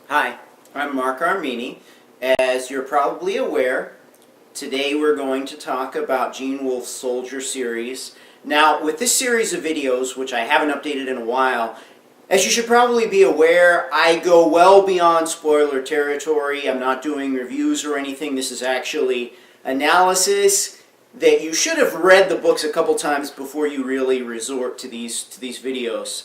Hi, I'm Mark Armini. As you're probably aware, today we're going to talk about Gene Wolfe's Soldier series. Now, with this series of videos, which I haven't updated in a while, as you should probably be aware, I go well beyond spoiler territory. I'm not doing reviews or anything. This is actually analysis that you should have read the books a couple times before you really resort to these videos.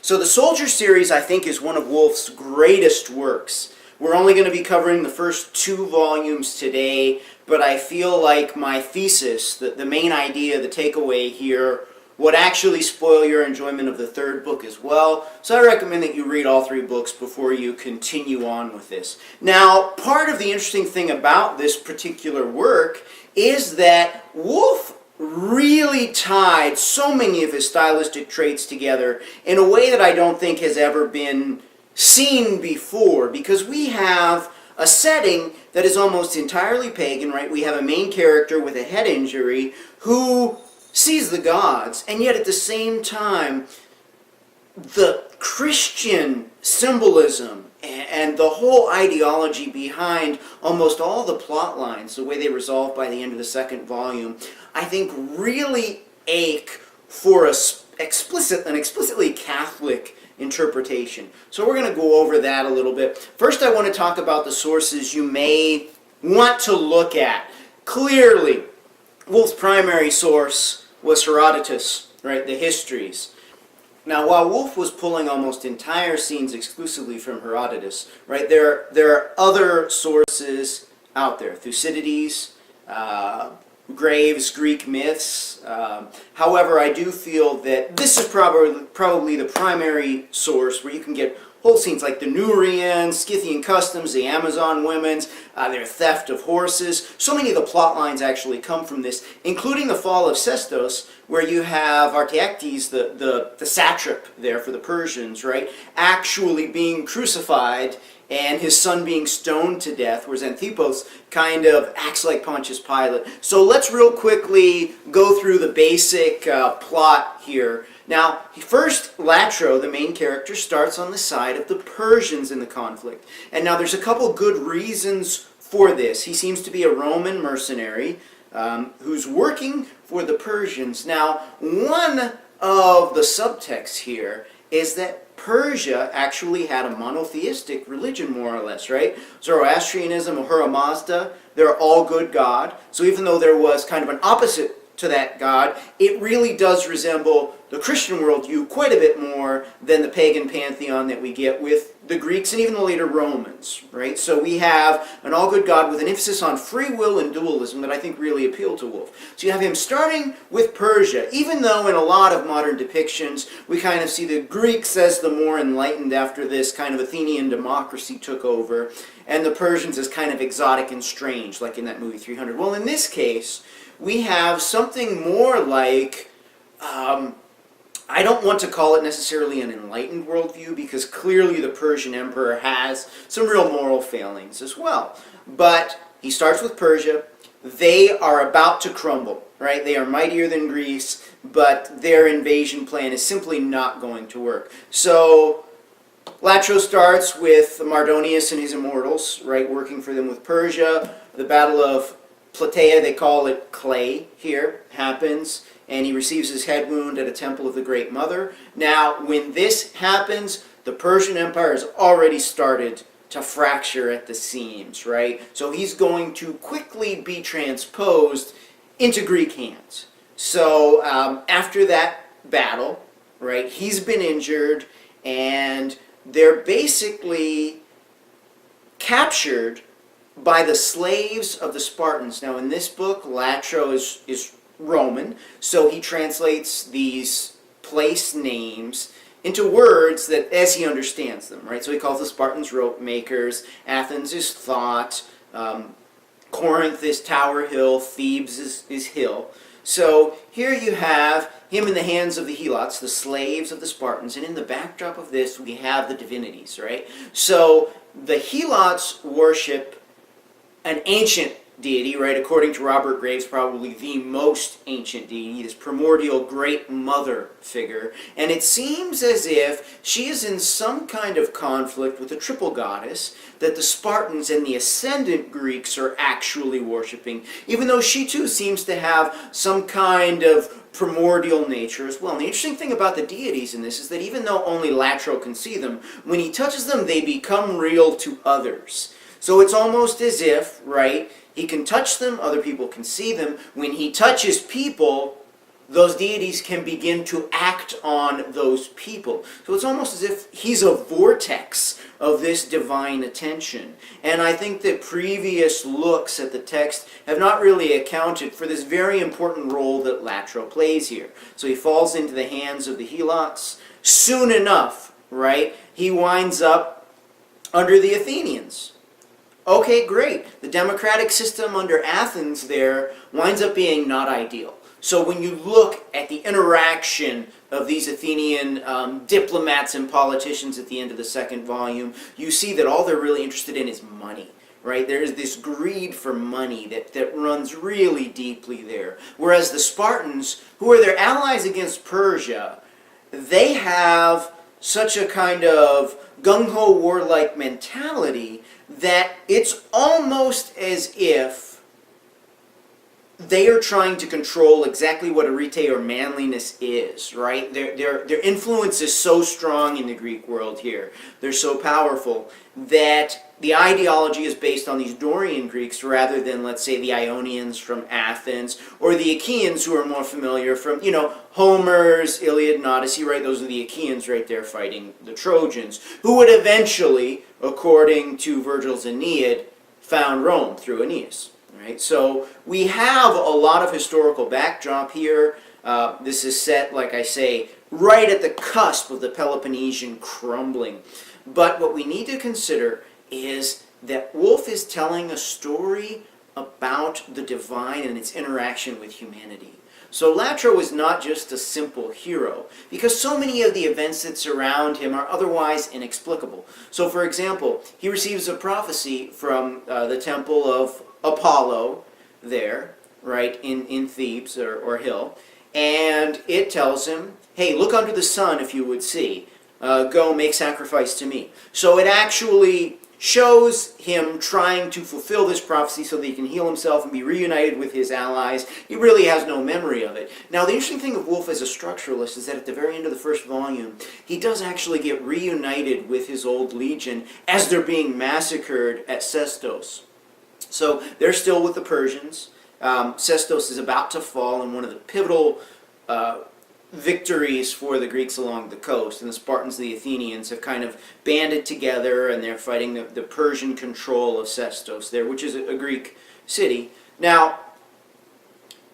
So the Soldier series, I think, is one of Wolfe's greatest works. We're only going to be covering the first 2 volumes today, but I feel like my thesis, the main idea, the takeaway here, would actually spoil your enjoyment of the 3rd book as well. So I recommend that you read all 3 books before you continue on with this. Now, part of the interesting thing about this particular work is that Wolfe really tied so many of his stylistic traits together in a way that I don't think has ever been seen before, because we have a setting that is almost entirely pagan, right? We have a main character with a head injury who sees the gods, and yet at the same time, the Christian symbolism and the whole ideology behind almost all the plot lines, the way they resolve by the end of the 2nd volume, I think really ache for an explicitly Catholic interpretation. So we're going to go over that a little bit. First, I want to talk about the sources you may want to look at. Clearly, Wolfe's primary source was Herodotus, right, the histories. Now, while Wolfe was pulling almost entire scenes exclusively from Herodotus, right, there are other sources out there. Thucydides, Graves, Greek myths. However, I do feel that this is probably the primary source where you can get whole scenes like the Nurians, Scythian customs, the Amazon women's, their theft of horses. So many of the plot lines actually come from this, including the fall of Sestos, where you have Artaxerxes, the satrap there for the Persians, right, actually being crucified and his son being stoned to death, where Xanthippos kind of acts like Pontius Pilate. So let's real quickly go through the basic plot here. Now, first, Latro, the main character, starts on the side of the Persians in the conflict. And now there's a couple good reasons for this. He seems to be a Roman mercenary who's working for the Persians. Now, one of the subtexts here is that Persia actually had a monotheistic religion, more or less, right? Zoroastrianism, Ahura Mazda, they're all good God. So even though there was kind of an opposite to that God, it really does resemble the Christian worldview quite a bit more than the pagan pantheon that we get with the Greeks and even the later Romans, right? So we have an all-good God with an emphasis on free will and dualism that I think really appealed to Wolfe. So you have him starting with Persia, even though in a lot of modern depictions we kind of see the Greeks as the more enlightened after this kind of Athenian democracy took over, and the Persians as kind of exotic and strange, like in that movie 300. Well, in this case, we have something more like, I don't want to call it necessarily an enlightened worldview, because clearly the Persian emperor has some real moral failings as well. But he starts with Persia. They are about to crumble, right? They are mightier than Greece, but their invasion plan is simply not going to work. So Latro starts with Mardonius and his immortals, right, working for them with Persia. The Battle of Plataea, they call it Clay here, happens, and he receives his head wound at a temple of the Great Mother. Now, when this happens, the Persian Empire has already started to fracture at the seams, right? So he's going to quickly be transposed into Greek hands. So after that battle, right, he's been injured, and they're basically captured by the slaves of the Spartans. Now, in this book, Latro is Roman, so he translates these place names into words that as he understands them, right? So he calls the Spartans rope makers, Athens is thought, Corinth is tower hill, Thebes is hill. So here you have him in the hands of the Helots, the slaves of the Spartans, and in the backdrop of this we have the divinities, right? So the Helots worship an ancient deity, right? According to Robert Graves, probably the most ancient deity, this primordial great mother figure. And it seems as if she is in some kind of conflict with the triple goddess that the Spartans and the ascendant Greeks are actually worshipping, even though she too seems to have some kind of primordial nature as well. And the interesting thing about the deities in this is that even though only Latro can see them, when he touches them, they become real to others. So it's almost as if, right, he can touch them, other people can see them. When he touches people, those deities can begin to act on those people. So it's almost as if he's a vortex of this divine attention. And I think that previous looks at the text have not really accounted for this very important role that Latro plays here. So he falls into the hands of the Helots. Soon enough, right, he winds up under the Athenians. Okay, great. The democratic system under Athens there winds up being not ideal. So when you look at the interaction of these Athenian diplomats and politicians at the end of the second volume, you see that all they're really interested in is money. Right? There is this greed for money that runs really deeply there. Whereas the Spartans, who are their allies against Persia, they have such a kind of gung-ho warlike mentality that it's almost as if they are trying to control exactly what arete or manliness is, right? Their influence is so strong in the Greek world here. They're so powerful that the ideology is based on these Dorian Greeks rather than, let's say, the Ionians from Athens or the Achaeans, who are more familiar from, Homer's Iliad and Odyssey, right? Those are the Achaeans right there fighting the Trojans, who would eventually, according to Virgil's Aeneid, found Rome through Aeneas. Right? So we have a lot of historical backdrop here. This is set, like I say, right at the cusp of the Peloponnesian crumbling. But what we need to consider is that Wolfe is telling a story about the divine and its interaction with humanity. So Latro is not just a simple hero, because so many of the events that surround him are otherwise inexplicable. So for example, he receives a prophecy from the temple of Apollo there, right, in Thebes or Hill, and it tells him, hey, look under the sun if you would see. Go make sacrifice to me. So it actually shows him trying to fulfill this prophecy so that he can heal himself and be reunited with his allies. He really has no memory of it. Now, the interesting thing of Wolfe as a structuralist is that at the very end of the first volume, he does actually get reunited with his old legion as they're being massacred at Sestos. So they're still with the Persians. Sestos is about to fall in one of the pivotal victories for the Greeks along the coast, and the Spartans, the Athenians, have kind of banded together, and they're fighting the Persian control of Sestos there, which is a Greek city. Now,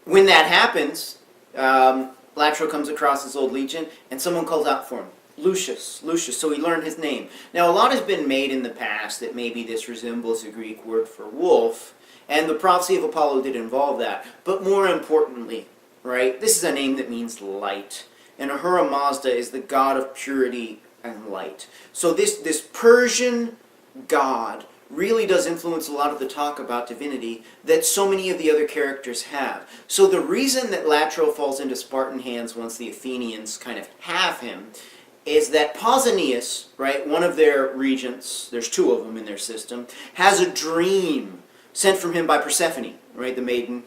when that happens, Latro comes across his old legion, and someone calls out for him, Lucius, so he learned his name. Now, a lot has been made in the past that maybe this resembles a Greek word for wolf, and the prophecy of Apollo did involve that, but more importantly, right? This is a name that means light. And Ahura Mazda is the god of purity and light. So this Persian god really does influence a lot of the talk about divinity that so many of the other characters have. So the reason that Latro falls into Spartan hands once the Athenians kind of have him is that Pausanias, right, one of their regents, there's two of them in their system, has a dream sent from him by Persephone, right, the maiden,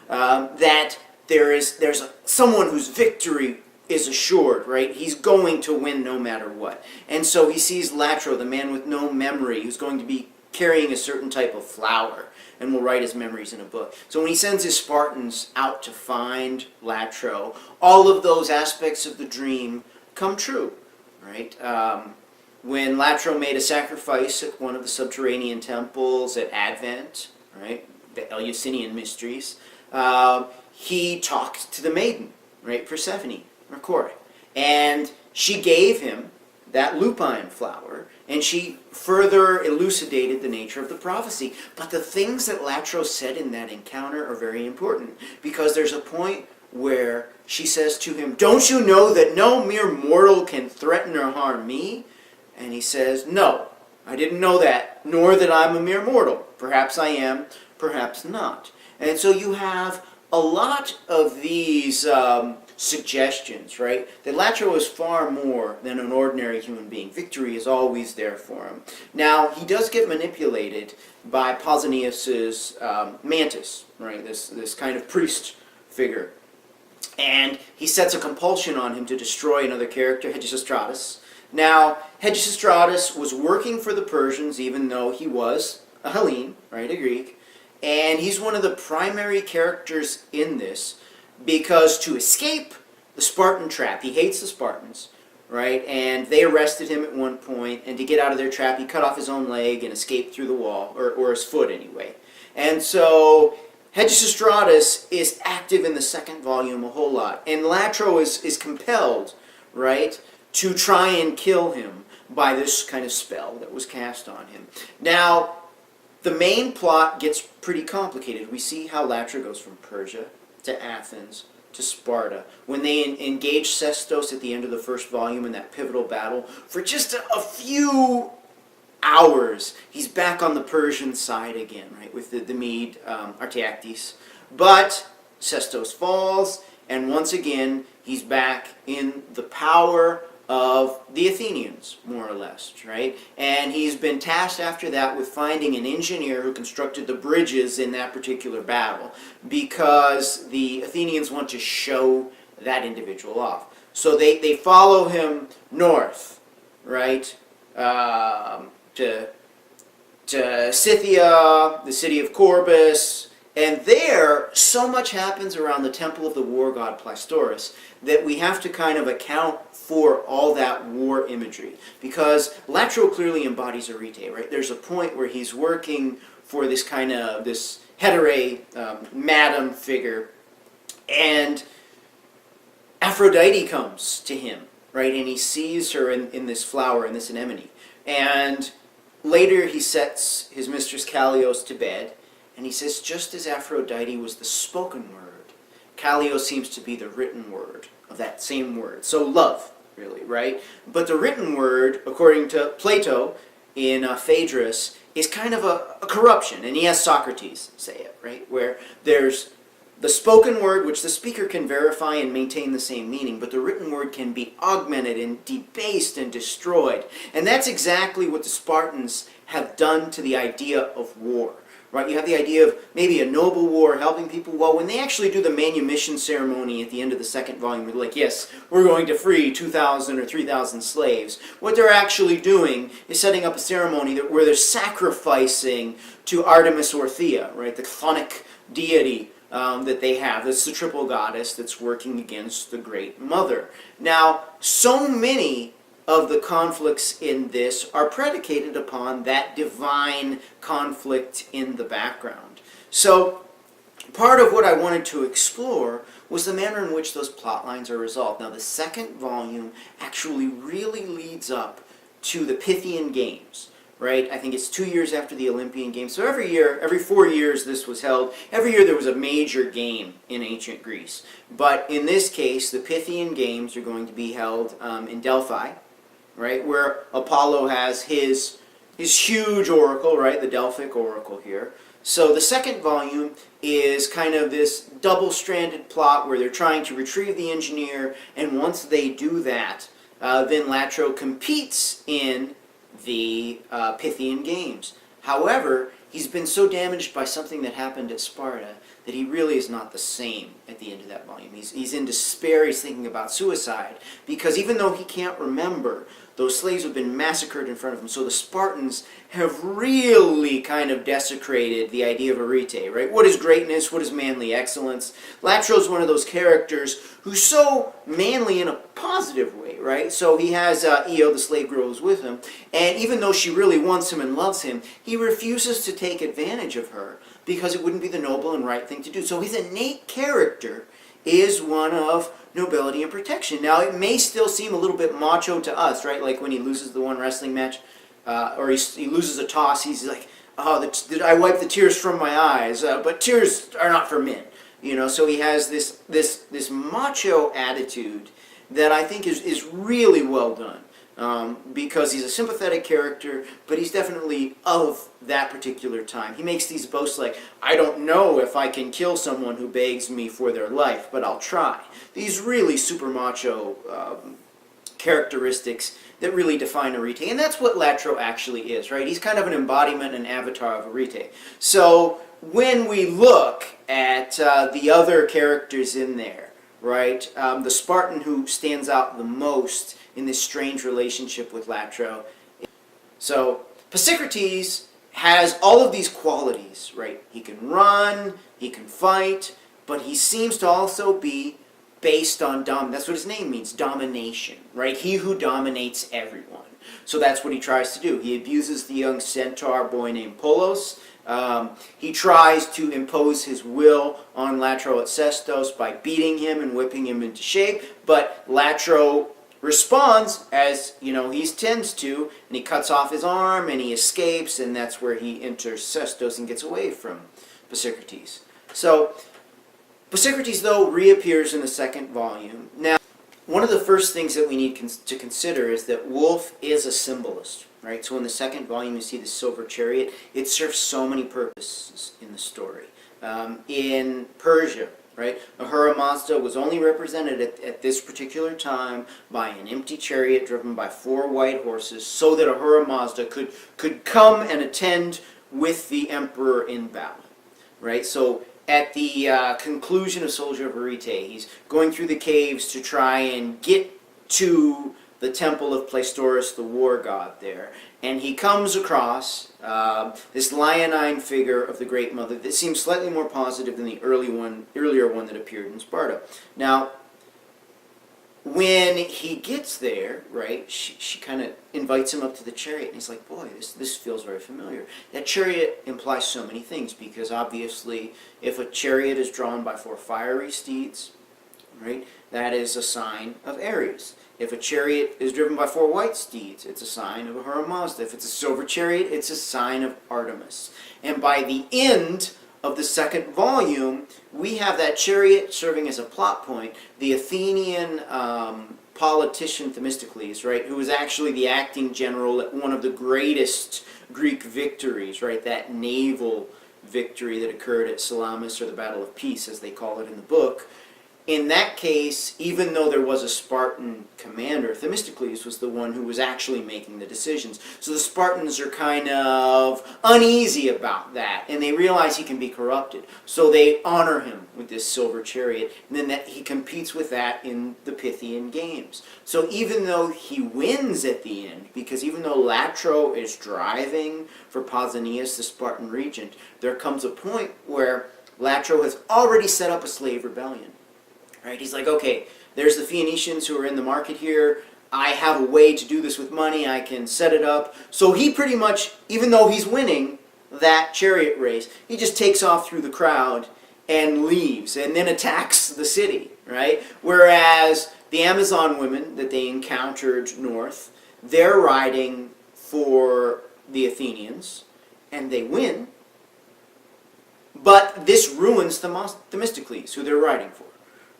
that there's someone whose victory is assured, right? He's going to win no matter what. And so he sees Latro, the man with no memory, who's going to be carrying a certain type of flower, and will write his memories in a book. So when he sends his Spartans out to find Latro, all of those aspects of the dream come true, right? When Latro made a sacrifice at one of the subterranean temples at Advent, right, the Eleusinian mysteries, he talked to the maiden, right, Persephone, or Kore, and she gave him that lupine flower, and she further elucidated the nature of the prophecy. But the things that Latro said in that encounter are very important, because there's a point where she says to him, don't you know that no mere mortal can threaten or harm me? And he says, no, I didn't know that, nor that I'm a mere mortal. Perhaps I am, perhaps not. And so you have a lot of these suggestions, right? That Latro is far more than an ordinary human being. Victory is always there for him. Now, he does get manipulated by Pausanias's mantis, right? This kind of priest figure. And he sets a compulsion on him to destroy another character, Hegesistratus. Now, Hegesistratus was working for the Persians, even though he was a Hellene, right, a Greek. And he's one of the primary characters in this, because to escape the Spartan trap, he hates the Spartans, right? And they arrested him at one point, and to get out of their trap, he cut off his own leg and escaped through the wall, or his foot anyway. And so Hegesistratus is active in the second volume a whole lot. And Latro is compelled, right, to try and kill him by this kind of spell that was cast on him. Now, the main plot gets pretty complicated. We see how Latro goes from Persia to Athens to Sparta. When they engage Sestos at the end of the first volume in that pivotal battle, for just a few hours, he's back on the Persian side again, right, with the Mede, Artaxerxes. But Sestos falls, and once again, he's back in the power of the Athenians, more or less, right? And he's been tasked after that with finding an engineer who constructed the bridges in that particular battle, because the Athenians want to show that individual off. So they follow him north, right, to Scythia, the city of Corbus, and there so much happens around the temple of the war god Pleistorus that we have to kind of account for all that war imagery, because Latro clearly embodies Arete, right? There's a point where he's working for this kind of, this heterae, madam figure, and Aphrodite comes to him, right? And he sees her in this flower, in this anemone. And later he sets his mistress Callios to bed, and he says, just as Aphrodite was the spoken word, Callios seems to be the written word of that same word. So love, really, right? But the written word, according to Plato in Phaedrus, is kind of a corruption. And he has Socrates say it, right? Where there's the spoken word, which the speaker can verify and maintain the same meaning, but the written word can be augmented and debased and destroyed. And that's exactly what the Spartans have done to the idea of war. Right, you have the idea of maybe a noble war helping people. Well, when they actually do the manumission ceremony at the end of the second volume, they're like, yes, we're going to free 2,000 or 3,000 slaves. What they're actually doing is setting up a ceremony where they're sacrificing to Artemis Orthia, right, the chthonic deity that they have. That's the triple goddess that's working against the Great Mother. Now, so many of the conflicts in this are predicated upon that divine conflict in the background. So part of what I wanted to explore was the manner in which those plot lines are resolved. Now the second volume actually really leads up to the Pythian Games, right? I think it's 2 years after the Olympian Games. So every year, every 4 years this was held. Every year there was a major game in ancient Greece. But in this case, the Pythian Games are going to be held in Delphi, right, where Apollo has his huge oracle, right, the Delphic oracle here. So the second volume is kind of this double-stranded plot where they're trying to retrieve the engineer, and once they do that, then Latro competes in the Pythian Games. However, he's been so damaged by something that happened at Sparta that he really is not the same at the end of that volume. He's in despair, he's thinking about suicide, because even though he can't remember, those slaves have been massacred in front of him. So the Spartans have really kind of desecrated the idea of Arete, right? What is greatness? What is manly excellence? Latro's one of those characters who's so manly in a positive way, right? So he has Io, the slave girl, who's with him, and even though she really wants him and loves him, he refuses to take advantage of her because it wouldn't be the noble and right thing to do. So his innate character is one of nobility and protection. Now, it may still seem a little bit macho to us, right? Like when he loses the one wrestling match, or he loses a toss, he's like, oh, I wipe the tears from my eyes, but tears are not for men. You know, so he has this macho attitude that I think is really well done. because he's a sympathetic character, but he's definitely of that particular time. He makes these boasts like, I don't know if I can kill someone who begs me for their life, but I'll try. These really super macho characteristics that really define Arete, and that's what Latro actually is, right? He's kind of an embodiment, an avatar of Arete. So when we look at the other characters in there, right, the Spartan who stands out the most in this strange relationship with Latro. So Pisicrates has all of these qualities, right? He can run, he can fight, but he seems to also be based on that's what his name means, domination, right? He who dominates everyone. So that's what he tries to do. He abuses the young centaur boy named Polos. He tries to impose his will on Latro at Sestos by beating him and whipping him into shape, but Latro responds as he tends to, and he cuts off his arm and he escapes, and that's where he enters Sestos and gets away from Pisicrates. So Pisicrates, though, reappears in the second volume. Now, one of the first things that we need to consider is that Wolfe is a symbolist, right? So in the second volume, you see the silver chariot. It serves so many purposes in the story. In Persia, right, Ahura Mazda was only represented at this particular time by an empty chariot driven by 4 white horses, so that Ahura Mazda could come and attend with the emperor in battle, right? So at the conclusion of Soldier of Arete, he's going through the caves to try and get to the temple of Pleistorus, the war god there. And he comes across this leonine figure of the Great Mother that seems slightly more positive than the earlier one that appeared in Sparta. Now, when he gets there, right, she kind of invites him up to the chariot, and he's like, boy, this feels very familiar. That chariot implies so many things, because obviously, if a chariot is drawn by 4 fiery steeds, right, that is a sign of Ares. If a chariot is driven by 4 white steeds, it's a sign of Ahura Mazda. If it's a silver chariot, it's a sign of Artemis. And by the end of the second volume, we have that chariot serving as a plot point. The Athenian politician Themistocles, right, who was actually the acting general at one of the greatest Greek victories, right, that naval victory that occurred at Salamis, or the Battle of Peace, as they call it in the book. In that case, even though there was a Spartan commander, Themistocles was the one who was actually making the decisions. So the Spartans are kind of uneasy about that, and they realize he can be corrupted. So they honor him with this silver chariot, and then he competes with that in the Pythian Games. So even though he wins at the end, because even though Latro is driving for Pausanias, the Spartan regent, there comes a point where Latro has already set up a slave rebellion. Right? He's like, okay, there's the Phoenicians who are in the market here. I have a way to do this with money. I can set it up. So he pretty much, even though he's winning that chariot race, he just takes off through the crowd and leaves, and then attacks the city, right? Whereas the Amazon women that they encountered north, they're riding for the Athenians, and they win. But this ruins Themistocles, who they're riding for.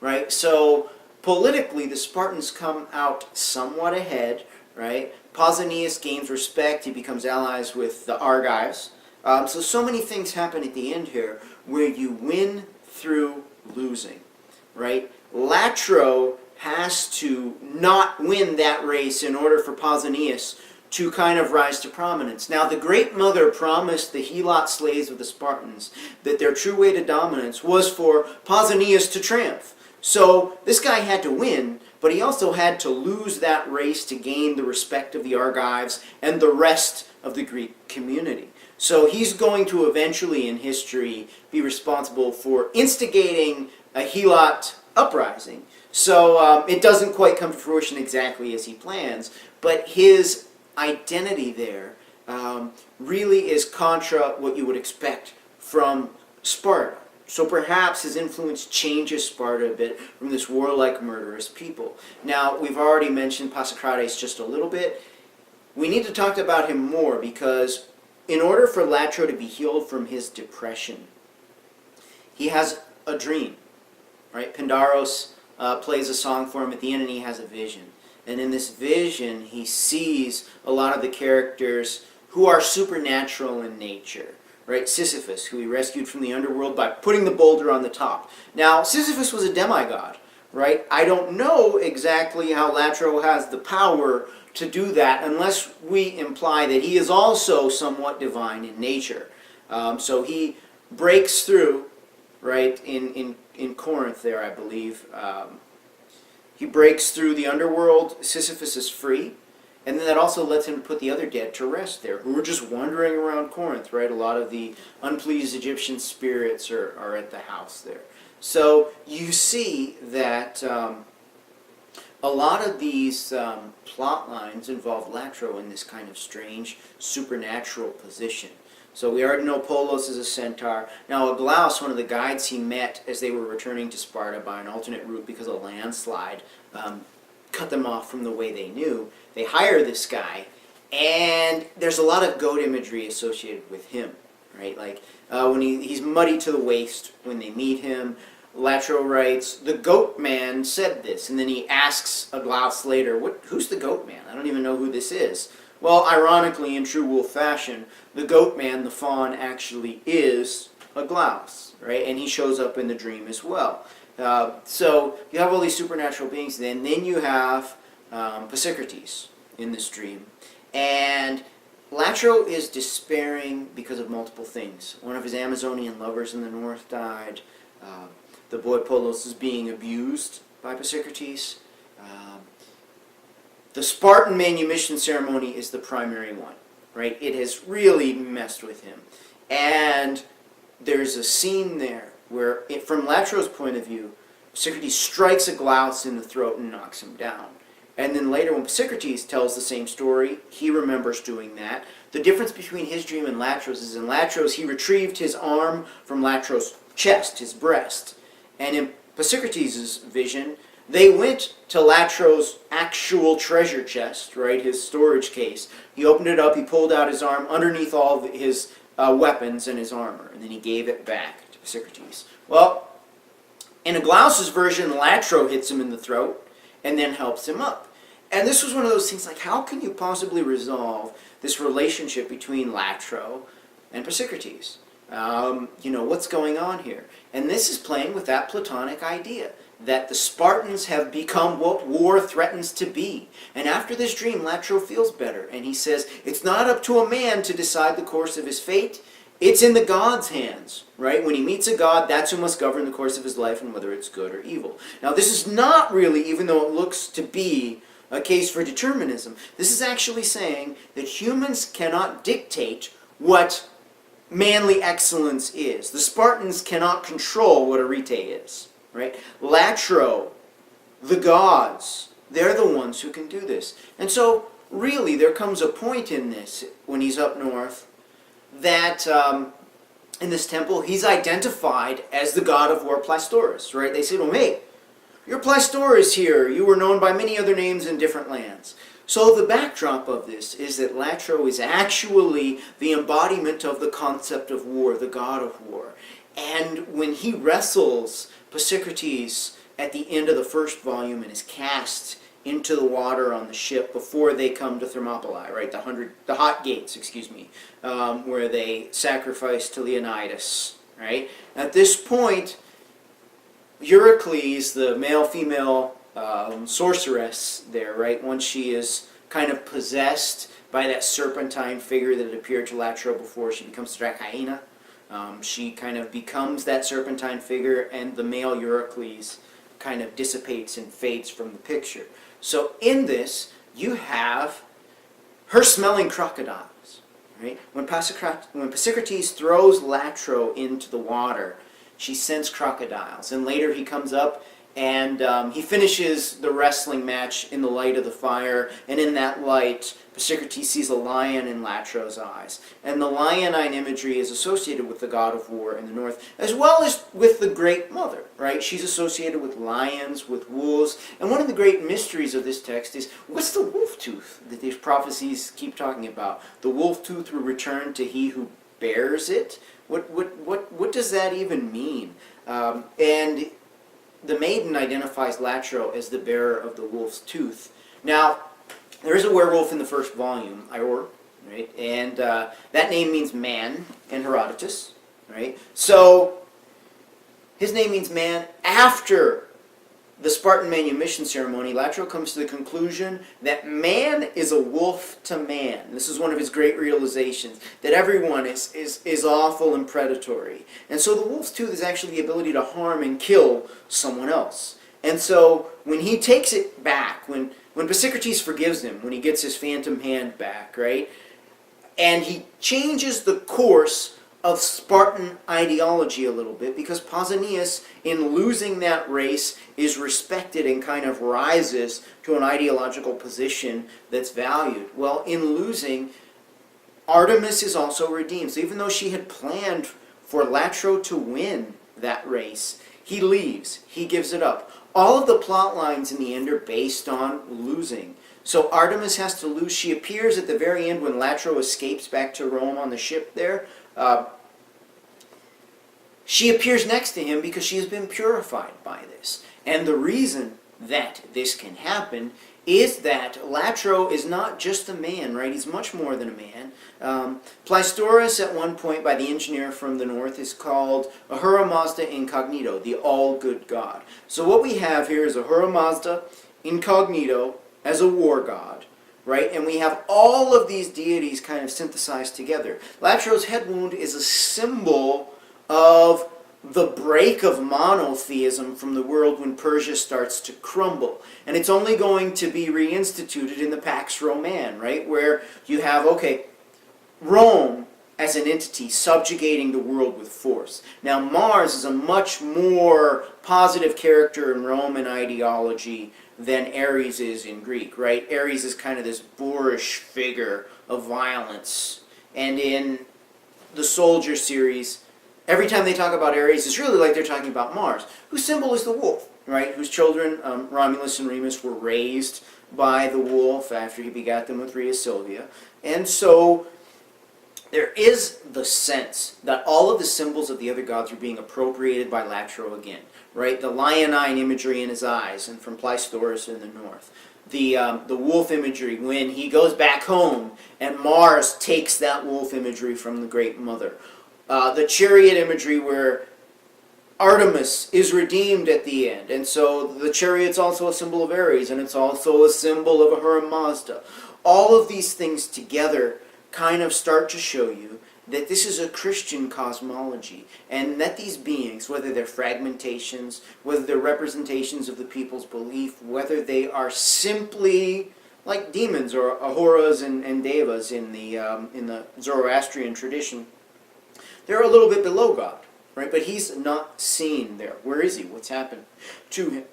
Right? So politically, the Spartans come out somewhat ahead, right? Pausanias gains respect. He becomes allies with the Argives. So many things happen at the end here where you win through losing, right? Latro has to not win that race in order for Pausanias to kind of rise to prominence. Now, the Great Mother promised the Helot slaves of the Spartans that their true way to dominance was for Pausanias to triumph. So this guy had to win, but he also had to lose that race to gain the respect of the Argives and the rest of the Greek community. So he's going to eventually in history be responsible for instigating a Helot uprising. So it doesn't quite come to fruition exactly as he plans, but his identity there really is contra what you would expect from Sparta. So perhaps his influence changes Sparta a bit from this warlike, murderous people. Now, we've already mentioned Pisicrates just a little bit. We need to talk about him more, because in order for Latro to be healed from his depression, he has a dream, right? Pindaros plays a song for him at the end, and he has a vision. And in this vision, he sees a lot of the characters who are supernatural in nature. Right? Sisyphus, who he rescued from the underworld by putting the boulder on the top. Now, Sisyphus was a demigod, right? I don't know exactly how Latro has the power to do that unless we imply that he is also somewhat divine in nature. So he breaks through, right, in Corinth there, I believe. He breaks through the underworld. Sisyphus is free. And then that also lets him put the other dead to rest there, who were just wandering around Corinth, right? A lot of the unpleased Egyptian spirits are at the house there. So you see that a lot of these plot lines involve Latro in this kind of strange supernatural position. So we already know Polos is a centaur. Now Aglaus, one of the guides he met as they were returning to Sparta by an alternate route because a landslide cut them off from the way they knew. They hire this guy, and there's a lot of goat imagery associated with him, right? Like when he's muddy to the waist when they meet him. Latro writes, "The goat man said this," and then he asks Aglaus later, "Who's the goat man? I don't even know who this is." Well, ironically, in true Wolfe fashion, the goat man, the faun, actually is Aglaus, right? And he shows up in the dream as well. So you have all these supernatural beings, and then you have Pisicrates in this dream. And Latro is despairing because of multiple things. One of his Amazonian lovers in the north died. The boy Polos is being abused by Pisicrates. The Spartan manumission ceremony is the primary one, right? It has really messed with him. And there's a scene there where, from Latro's point of view, Pisicrates strikes Aglaus in the throat and knocks him down. And then later, when Pisicrates tells the same story, he remembers doing that. The difference between his dream and Latro's is in Latro's, he retrieved his arm from Latro's chest, his breast. And in Pisicrates' vision, they went to Latro's actual treasure chest, right, his storage case. He opened it up, he pulled out his arm underneath all of his weapons and his armor, and then he gave it back to Pisicrates. Well, in Aglaus' version, Latro hits him in the throat and then helps him up. And this was one of those things like, how can you possibly resolve this relationship between Latro and Pisicrates? What's going on here? And this is playing with that Platonic idea that the Spartans have become what war threatens to be. And after this dream, Latro feels better. And he says, it's not up to a man to decide the course of his fate. It's in the god's hands, right? When he meets a god, that's who must govern the course of his life and whether it's good or evil. Now, this is not really, even though it looks to be a case for determinism, this is actually saying that humans cannot dictate what manly excellence is. The Spartans cannot control what arete is, right? Latro, the gods, they're the ones who can do this. And so, really, there comes a point in this, when he's up north, that in this temple, he's identified as the god of war Pleistorus, right? They say to him, hey, you're Pleistorus here. You were known by many other names in different lands. So the backdrop of this is that Latro is actually the embodiment of the concept of war, the god of war. And when he wrestles Pisicrates at the end of the first volume and is cast into the water on the ship before they come to Thermopylae, right? The hot gates, where they sacrifice to Leonidas, right? At this point, Eurycles, the male-female sorceress there, right? Once she is kind of possessed by that serpentine figure that had appeared to Latro before she becomes Dracaena. She kind of becomes that serpentine figure, and the male Eurycles kind of dissipates and fades from the picture. So in this, you have her smelling crocodiles, right? When Pisicrates throws Latro into the water, she scents crocodiles. And later he comes up and he finishes the wrestling match in the light of the fire. And in that light, Pisicrates sees a lion in Latro's eyes. And the lionine imagery is associated with the god of war in the north, as well as with the Great Mother, right? She's associated with lions, with wolves. And one of the great mysteries of this text is, what's the wolf tooth that these prophecies keep talking about? The wolf tooth will return to he who bears it? What does that even mean? And the maiden identifies Latro as the bearer of the wolf's tooth, Now, there is a werewolf in the first volume, Ior, right? And that name means man in Herodotus, right? So, his name means man. After the Spartan manumission ceremony, Latro comes to the conclusion that man is a wolf to man. This is one of his great realizations, that everyone is awful and predatory. And so the wolf's tooth is actually the ability to harm and kill someone else. And so when he takes it back, when Pisicrates forgives him, when he gets his phantom hand back, right, and he changes the course of Spartan ideology a little bit, because Pausanias, in losing that race, is respected and kind of rises to an ideological position that's valued. Well, in losing, Artemis is also redeemed. So even though she had planned for Latro to win that race, he leaves. He gives it up. All of the plot lines in the end are based on losing. So Artemis has to lose. She appears at the very end when Latro escapes back to Rome on the ship there. She appears next to him because she has been purified by this. And the reason that this can happen is that Latro is not just a man, right? He's much more than a man. Pleistorus, at one point, by the engineer from the north, is called Ahura Mazda Incognito, the all-good god. So what we have here is Ahura Mazda Incognito as a war god, right? And we have all of these deities kind of synthesized together. Latro's head wound is a symbol of the break of monotheism from the world when Persia starts to crumble. And it's only going to be reinstituted in the Pax Romana, right? Where you have, okay, Rome as an entity subjugating the world with force. Now Mars is a much more positive character in Roman ideology than Ares is in Greek, right? Ares is kind of this boorish figure of violence. And in the Soldier series, every time they talk about Ares, it's really like they're talking about Mars, whose symbol is the wolf, right? Whose children, Romulus and Remus, were raised by the wolf after he begat them with Rhea Silvia. And so there is the sense that all of the symbols of the other gods are being appropriated by Latro again, right? The leonine imagery in his eyes, and from Pleistorus in the north. The wolf imagery when he goes back home and Mars takes that wolf imagery from the Great Mother. The chariot imagery where Artemis is redeemed at the end. And so the chariot's also a symbol of Ares, and it's also a symbol of Ahura Mazda. All of these things together kind of start to show you that this is a Christian cosmology, and that these beings, whether they're fragmentations, whether they're representations of the people's belief, whether they are simply like demons or ahuras and devas in the Zoroastrian tradition, they're a little bit below God, right? But he's not seen there. Where is he? What's happened to him?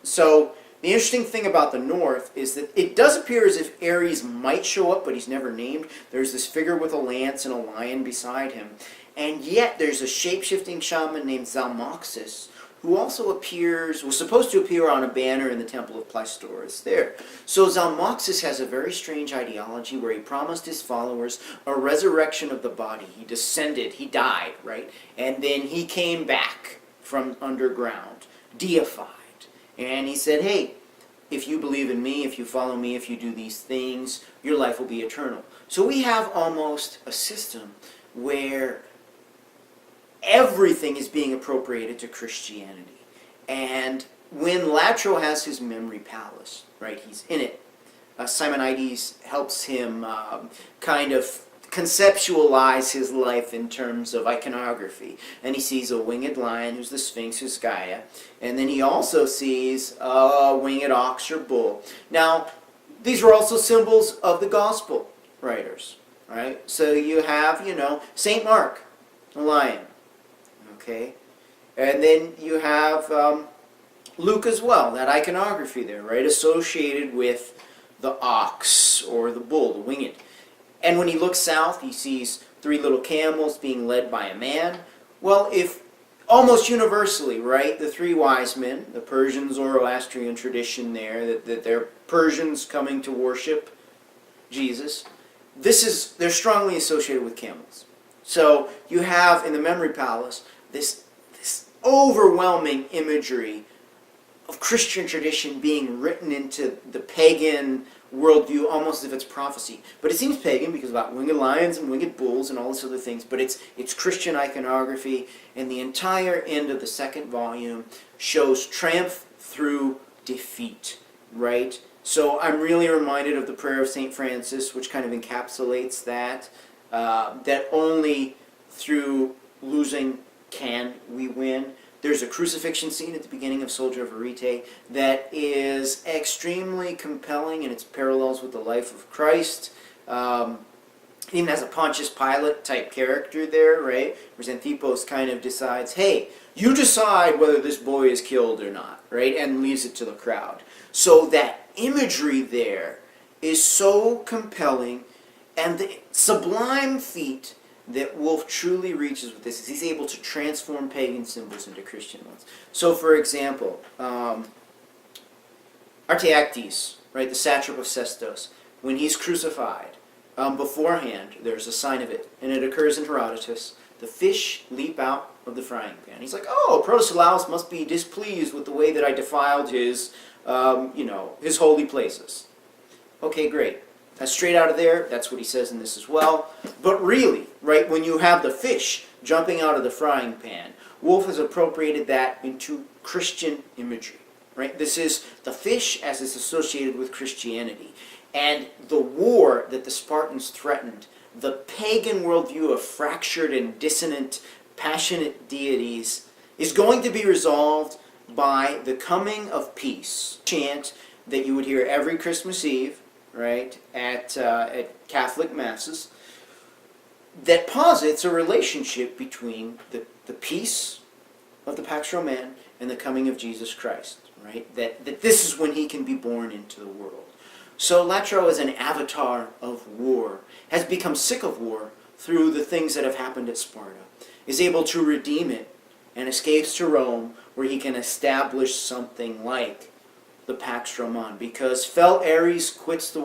So the interesting thing about the north is that it does appear as if Ares might show up, but he's never named. There's this figure with a lance and a lion beside him. And yet there's a shape-shifting shaman named Zalmoxis who also was supposed to appear on a banner in the temple of Pleistorus there. So Zalmoxis has a very strange ideology where he promised his followers a resurrection of the body. He descended, he died, right? And then he came back from underground, deified. And he said, hey, if you believe in me, if you follow me, if you do these things, your life will be eternal. So we have almost a system where everything is being appropriated to Christianity. And when Latro has his memory palace, right, he's in it, Simonides helps him kind of conceptualize his life in terms of iconography. And he sees a winged lion, who's the Sphinx, who's Gaia. And then he also sees a winged ox or bull. Now, these were also symbols of the gospel writers, right? So you have, St. Mark, a lion, okay? And then you have Luke as well, that iconography there, right? Associated with the ox or the bull, the winged. And when he looks south, he sees 3 little camels being led by a man. Well, if almost universally, right, the 3 wise men, the Persian Zoroastrian tradition there, that they're Persians coming to worship Jesus, they're strongly associated with camels. So you have in the memory palace this overwhelming imagery of Christian tradition being written into the pagan worldview, almost as if it's prophecy. But it seems pagan because about winged lions and winged bulls and all these other things, but it's Christian iconography, and the entire end of the second volume shows triumph through defeat, right? So I'm really reminded of the prayer of St. Francis, which kind of encapsulates that, that only through losing can we win. There's a crucifixion scene at the beginning of Soldier of Arete that is extremely compelling, and it's parallels with the life of Christ. It even has a Pontius Pilate type character there, right? Where Xanthippos kind of decides, hey, you decide whether this boy is killed or not, right? And leaves it to the crowd. So that imagery there is so compelling, and the sublime feat that Wolfe truly reaches with this is he's able to transform pagan symbols into Christian ones. So, for example, Artaxerxes, right, the satrap of Sestos, when he's crucified, beforehand, there's a sign of it, and it occurs in Herodotus. The fish leap out of the frying pan. He's like, oh, Protesilaus must be displeased with the way that I defiled his, his holy places. Okay, great. That's straight out of there. That's what he says in this as well. But really, right, when you have the fish jumping out of the frying pan, Wolfe has appropriated that into Christian imagery, right? This is the fish as it's associated with Christianity. And the war that the Spartans threatened, the pagan worldview of fractured and dissonant, passionate deities, is going to be resolved by the coming of peace. Chant that you would hear every Christmas Eve, right, at Catholic Masses, that posits a relationship between the peace of the Pax Romana and the coming of Jesus Christ, right? That this is when he can be born into the world. So Latro, as an avatar of war, has become sick of war through the things that have happened at Sparta, is able to redeem it, and escapes to Rome, where he can establish something like the Pax Romana, because Fel Ares quits the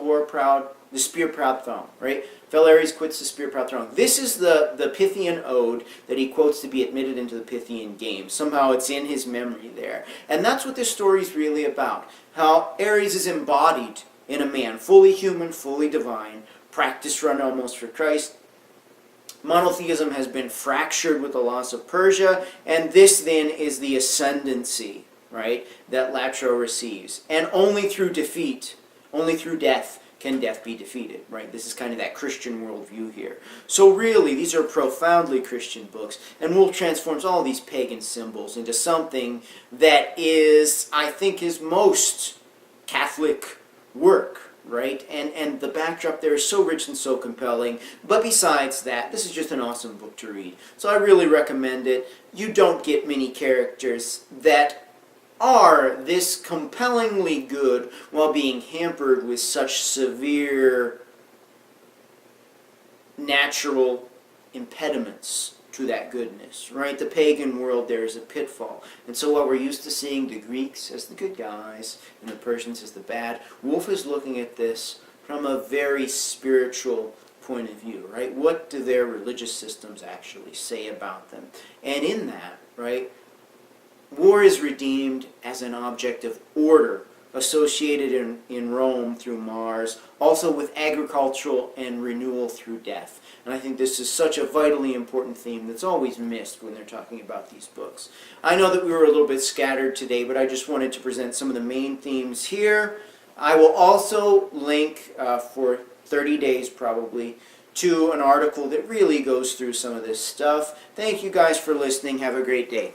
spear-proud throne, right? Fel Ares quits the spear-proud throne. This is the Pythian ode that he quotes to be admitted into the Pythian games. Somehow it's in his memory there. And that's what this story is really about. How Ares is embodied in a man, fully human, fully divine, practice run almost for Christ. Monotheism has been fractured with the loss of Persia, and this then is the ascendancy, right, that Latro receives. And only through defeat, only through death, can death be defeated, right? This is kind of that Christian worldview here. So really, these are profoundly Christian books, and Wolfe transforms all these pagan symbols into something that is, I think, his most Catholic work, right? And the backdrop there is so rich and so compelling. But besides that, this is just an awesome book to read. So I really recommend it. You don't get many characters that are this compellingly good while being hampered with such severe natural impediments to that goodness, right? The pagan world there is a pitfall. And so while we're used to seeing the Greeks as the good guys and the Persians as the bad, Wolfe is looking at this from a very spiritual point of view, right? What do their religious systems actually say about them? And in that, right, war is redeemed as an object of order associated in Rome through Mars, also with agricultural and renewal through death. And I think this is such a vitally important theme that's always missed when they're talking about these books. I know that we were a little bit scattered today, but I just wanted to present some of the main themes here. I will also link for 30 days probably to an article that really goes through some of this stuff. Thank you guys for listening. Have a great day.